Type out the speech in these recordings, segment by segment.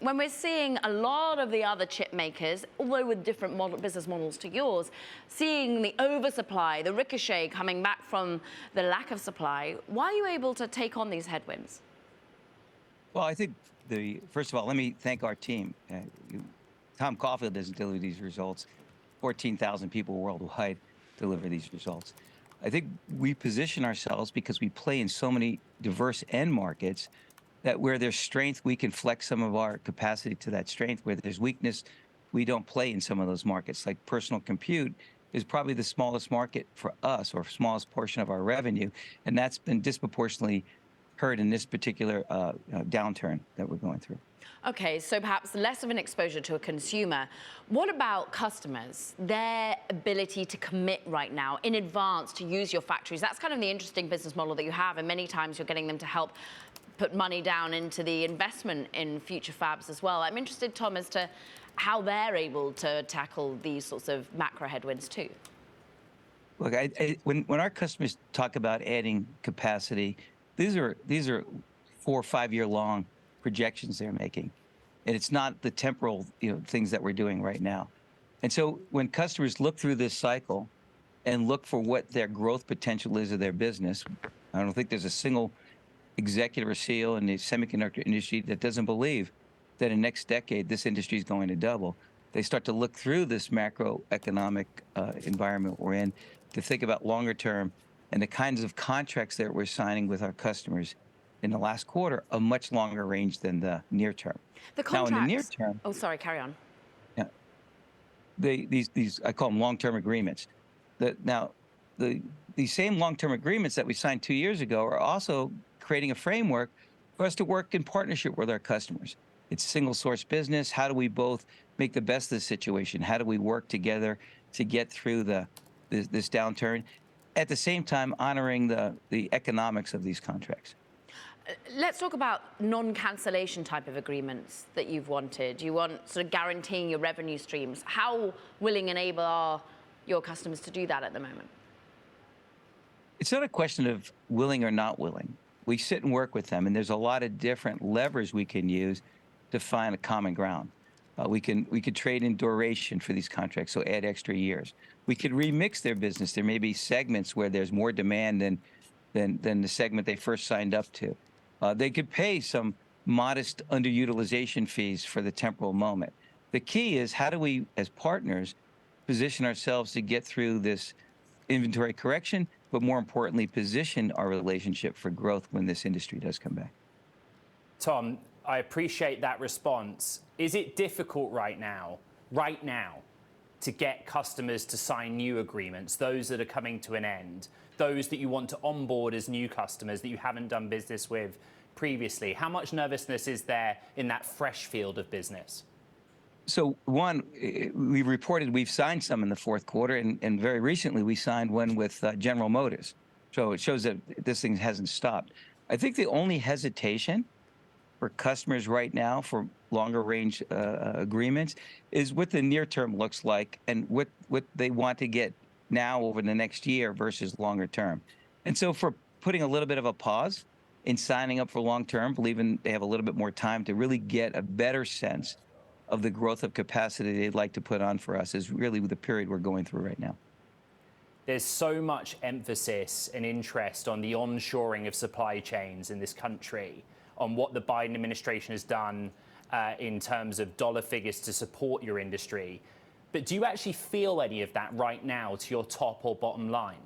when we're seeing a lot of the other chip makers, although with different business models to yours, seeing the oversupply, the ricochet coming back from the lack of supply, why are you able to take on these headwinds? Well, I think first of all, let me thank our team. Tom Caulfield doesn't deliver these results. 14,000 people worldwide deliver these results. I think we position ourselves because we play in so many diverse end markets that where there's strength, we can flex some of our capacity to that strength. Where there's weakness, we don't play in some of those markets. Like personal compute is probably the smallest market for us, or smallest portion of our revenue, and that's been disproportionately hurt in this particular downturn that we're going through. Okay, so perhaps less of an exposure to a consumer. What about customers, their ability to commit right now in advance to use your factories? That's kind of the interesting business model that you have, and many times you're getting them to help put money down into the investment in future fabs as well. I'm interested, Tom, as to how they're able to tackle these sorts of macro headwinds too. Look, when our customers talk about adding capacity, these are 4 or 5 year long projections they're making, and it's not the temporal things that we're doing right now. And so when customers look through this cycle and look for what their growth potential is of their business, I don't think there's a single executive or CEO in the semiconductor industry that doesn't believe that in the next decade this industry is going to double. They start to look through this macroeconomic environment we're in to think about longer term, and the kinds of contracts that we're signing with our customers in the last quarter a much longer range than the near term. The contracts. Now, in the near term, oh, sorry, carry on. Yeah, these I call them long-term agreements. These same long-term agreements that we signed 2 years ago are also creating a framework for us to work in partnership with our customers. It's single source business. How do we both make the best of the situation? How do we work together to get through this downturn, at the same time honoring the economics of these contracts? Let's talk about non-cancellation type of agreements that you've wanted. You want sort of guaranteeing your revenue streams. How willing and able are your customers to do that at the moment? It's not a question of willing or not willing. We sit and work with them, and there's a lot of different levers we can use to find a common ground. We could trade in duration for these contracts, so add extra years. We could remix their business. There may be segments where there's more demand than the segment they first signed up to. They could pay some modest underutilization fees for the temporal moment. The key is, how do we, as partners, position ourselves to get through this inventory correction, but more importantly, position our relationship for growth when this industry does come back? Tom, I appreciate that response. Is it difficult right now, to get customers to sign new agreements, those that are coming to an end, those that you want to onboard as new customers that you haven't done business with previously? How much nervousness is there in that fresh field of business? So one, we reported we've signed some in the fourth quarter, and very recently we signed one with General Motors. So it shows that this thing hasn't stopped. I think the only hesitation for customers right now for longer range agreements is what the near term looks like and what they want to get now over the next year versus longer term. And so for putting a little bit of a pause in signing up for long term, believing they have a little bit more time to really get a better sense of the growth of capacity they'd like to put on for us, is really the period we're going through right now. There's so much emphasis and interest on the onshoring of supply chains in this country, on what the Biden administration has done in terms of dollar figures to support your industry. But do you actually feel any of that right now to your top or bottom line?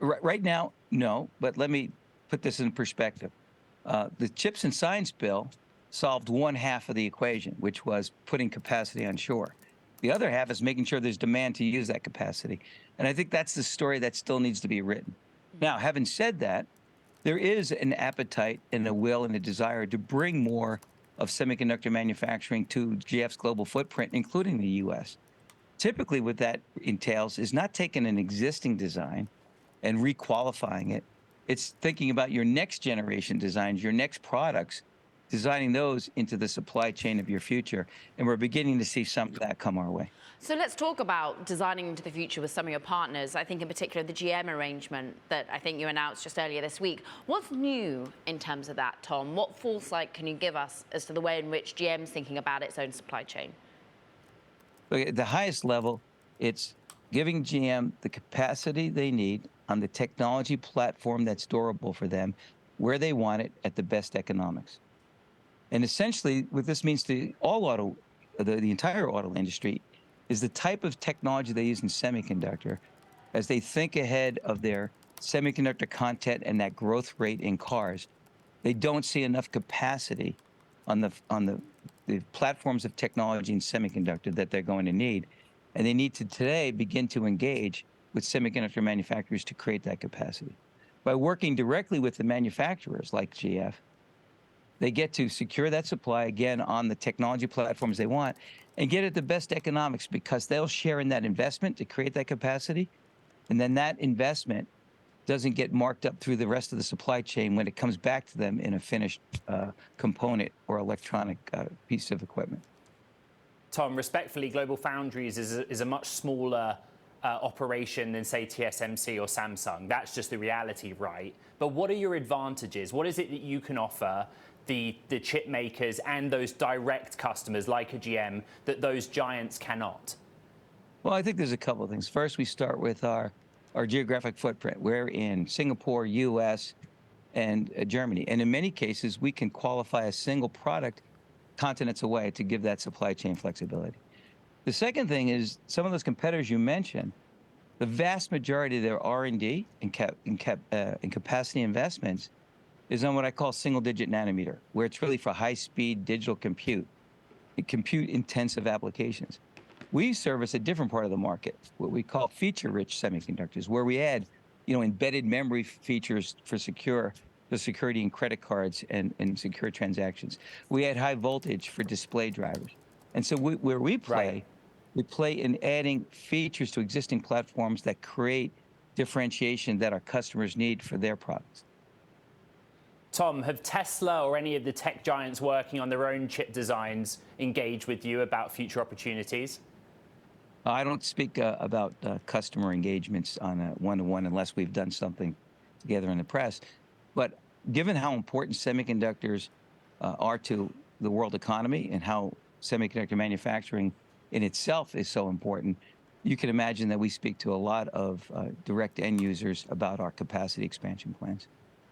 Right now, no, but let me put this in perspective. The CHIPS and Science Bill solved one half of the equation, which was putting capacity on shore. The other half is making sure there's demand to use that capacity. And I think that's the story that still needs to be written. Now, having said that, there is an appetite and a will and a desire to bring more of semiconductor manufacturing to GF's global footprint, including the US. Typically what that entails is not taking an existing design and requalifying it. It's thinking about your next generation designs, your next products, designing those into the supply chain of your future. And we're beginning to see some of that come our way. So let's talk about designing into the future with some of your partners. I think in particular the GM arrangement that I think you announced just earlier this week. What's new in terms of that, Tom? What foresight can you give us as to the way in which GM's thinking about its own supply chain? Look, at the highest level, it's giving GM the capacity they need on the technology platform that's durable for them, where they want it at the best economics. And essentially, what this means to all the entire auto industry is the type of technology they use in semiconductor as they think ahead of their semiconductor content and that growth rate in cars. They don't see enough capacity on the platforms of technology and semiconductor that they're going to need. And they need to today begin to engage with semiconductor manufacturers to create that capacity. By working directly with the manufacturers like GF, they get to secure that supply again on the technology platforms they want and get at the best economics because they'll share in that investment to create that capacity. And then that investment doesn't get marked up through the rest of the supply chain when it comes back to them in a finished component or electronic piece of equipment. Tom, respectfully, GlobalFoundries is a much smaller operation than, say, TSMC or Samsung. That's just the reality, right? But what are your advantages? What is it that you can offer the chip makers and those direct customers like a GM that those giants cannot? Well, I think there's a couple of things. First, we start with our geographic footprint. We're in Singapore, US, and Germany. And in many cases, we can qualify a single product continents away to give that supply chain flexibility. The second thing is some of those competitors you mentioned, the vast majority of their R&D and capacity investments is on what I call single-digit nanometer, where it's really for high-speed digital compute-intensive applications. We service a different part of the market, what we call feature-rich semiconductors, where we add, embedded memory features for security in credit cards and secure transactions. We add high voltage for display drivers. And so where we play, we play in adding features to existing platforms that create differentiation that our customers need for their products. Tom, have Tesla or any of the tech giants working on their own chip designs engaged with you about future opportunities? I don't speak about customer engagements on a one-to-one unless we've done something together in the press. But given how important semiconductors are to the world economy and how semiconductor manufacturing in itself is so important, you can imagine that we speak to a lot of direct end users about our capacity expansion plans.